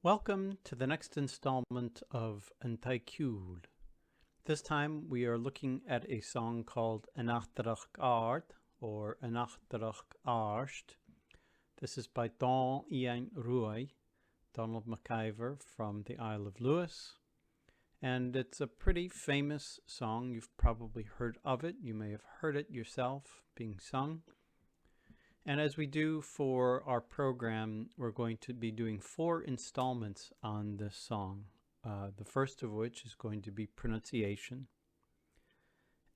Welcome to the next installment of Taigh Ciùil. This time we are looking at a song called Ataireachd Àrd or Ataireachd Àrd. This is by Taigh Ciùil, Donald McIver from the Isle of Lewis. And it's a pretty famous song. You've probably heard of it. You may have heard it yourself being sung. And as we do for our program, we're going to be doing 4 installments on this song. The first of which is going to be pronunciation.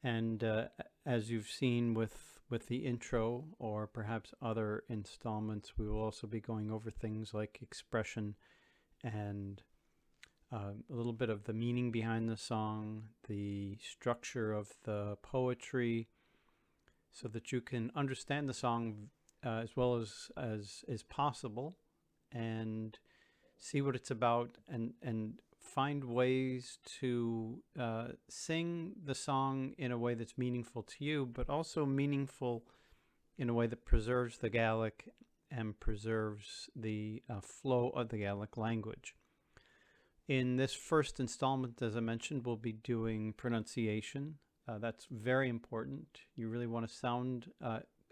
And as you've seen with the intro or perhaps other installments, we will also be going over things like expression and a little bit of the meaning behind the song, the structure of the poetry, so that you can understand the song as well as possible and see what it's about and find ways to sing the song in a way that's meaningful to you, but also meaningful in a way that preserves the Gaelic and preserves the flow of the Gaelic language. In this first installment, as I mentioned, we'll be doing pronunciation. That's very important. You really want to sound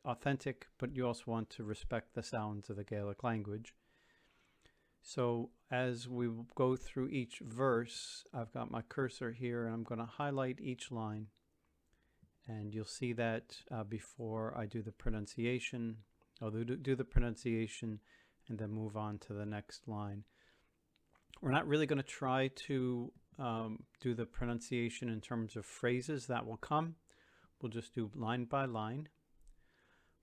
authentic, but you also want to respect the sounds of the Gaelic language. So as we go through each verse, I've got my cursor here and I'm going to highlight each line. And you'll see that before I do the pronunciation. I'll do the pronunciation and then move on to the next line. We're not really going to try to do the pronunciation in terms of phrases. That will come. We'll just do line by line.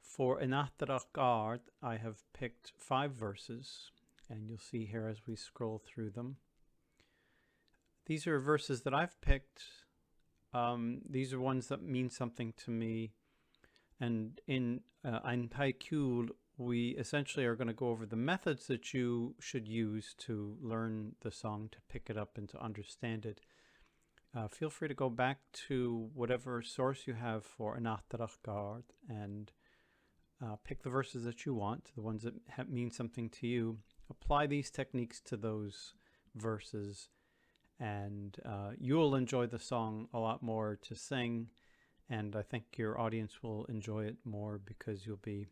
For Ataireachd Àrd, I have picked 5 verses, and you'll see here as we scroll through them. These are verses that I've picked. These are ones that mean something to me. And in Taigh Ciùil, we essentially are going to go over the methods that you should use to learn the song, to pick it up and to understand it. Feel free to go back to whatever source you have for Ataireachd Àrd and pick the verses that you want, the ones that mean something to you. Apply these techniques to those verses, and you'll enjoy the song a lot more to sing, and I think your audience will enjoy it more because you'll be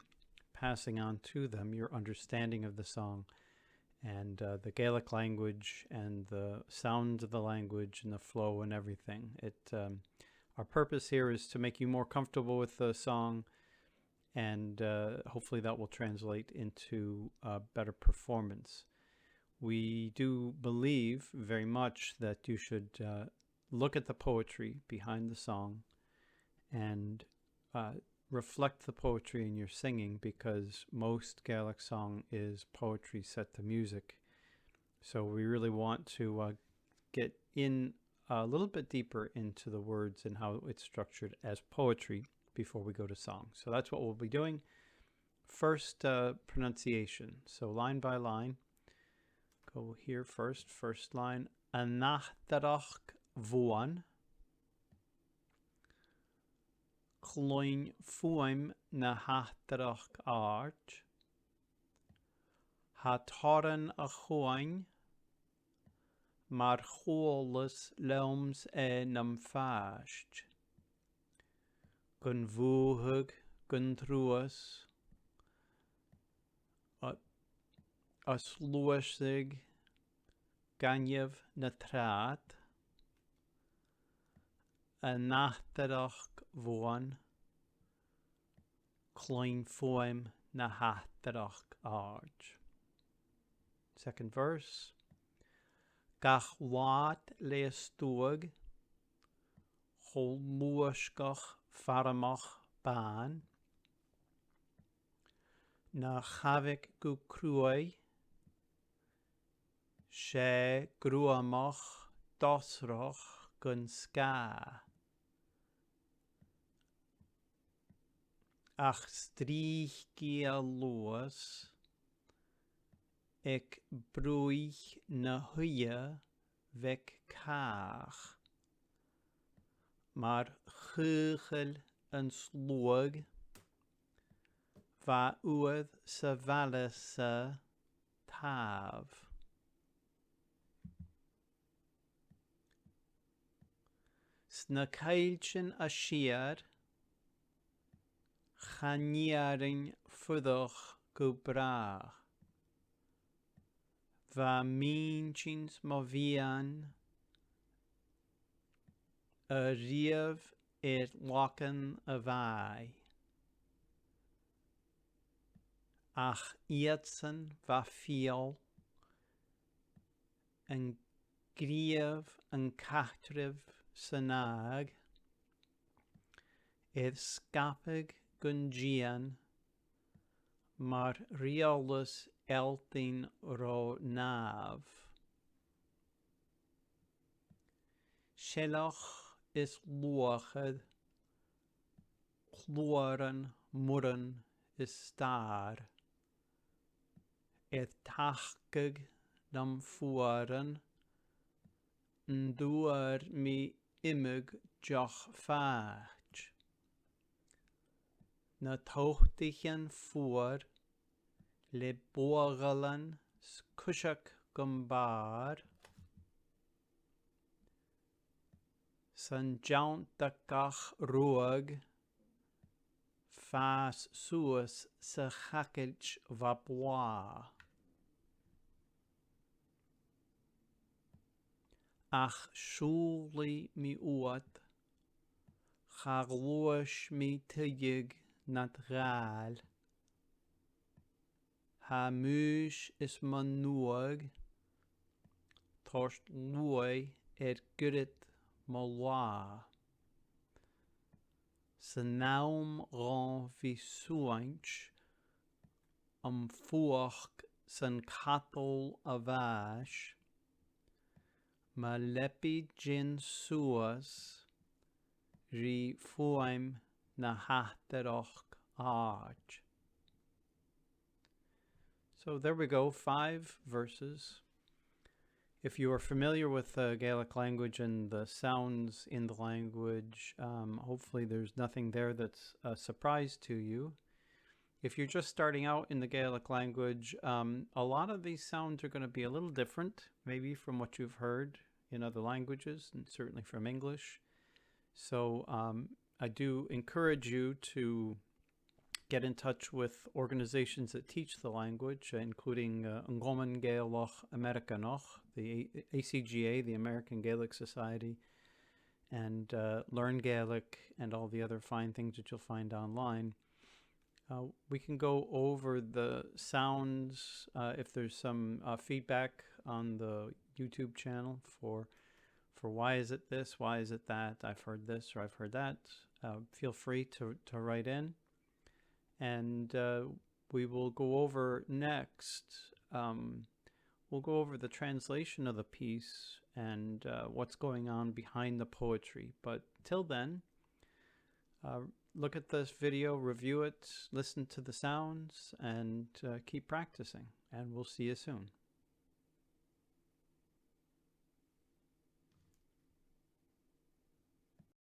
passing on to them your understanding of the song and the Gaelic language and the sound of the language and the flow and everything. Our purpose here is to make you more comfortable with the song, and hopefully that will translate into better performance. We do believe very much that you should look at the poetry behind the song and reflect the poetry in your singing, because most Gaelic song is poetry set to music. So we really want to get in a little bit deeper into the words and how it's structured as poetry before we go to song. So that's what we'll be doing. First, pronunciation. So line by line. Go here first. First line. Ataireachd Àrd. Cloin fuaim na Ataireachd Àrd. Ha toran a chuain. Mar cholas leums nam fast. Gun vuhug, gun truas, as luasig, ganyev na trat, Ataireachd Vuan, cloin foim na Ataireachd Àrd. Second verse. Gach wat leestug, hol luaskach faramach ban, na chavik gu cruai, she gruamach dosroch gun ska. Ach strich gia loos, ek broeich na huye vek kaag. Maar chugel een slog, va uad sa valle sa tav. na Taigh Ciùil chaníaring fudoch go brach. Va minchins mo vian a riamh lochan a bhai. Ach iadsan va fiol an gríomh an catribh sanag scapig gunjian mar riolus eltin ro nav. Shelach is luachad, chluaran murran is star. Tachgig dam fuaran, nduar mi imig joch faach. Na tochtichen fuar, le bogalan skushak gumbar. San jauntakach ruag, fas suas sa chakilch vapwa. Ach shuli mi uat, chagluash mi tijig nat gal. Ha mush is man nuag, torst lui gudit malwa. Sa naum ran vi suanch, fuach san catol avash, ma lepi jin suas, ri fuaim na Ataireachd Àrd. So there we go, 5 verses. If you are familiar with the Gaelic language and the sounds in the language, hopefully there's nothing there that's a surprise to you. If you're just starting out in the Gaelic language, a lot of these sounds are going to be a little different, maybe from what you've heard in other languages, and certainly from English. So I do encourage you to get in touch with organizations that teach the language, including Ngoman Gaelach Americanoch, the ACGA, the American Gaelic Society, and Learn Gaelic, and all the other fine things that you'll find online. We can go over the sounds if there's some feedback on the YouTube channel for why is it this, why is it that, I've heard this or I've heard that. Feel free to write in. And we will go over next, we'll go over the translation of the piece and what's going on behind the poetry. But till then, look at this video, review it, listen to the sounds, and keep practicing. And we'll see you soon.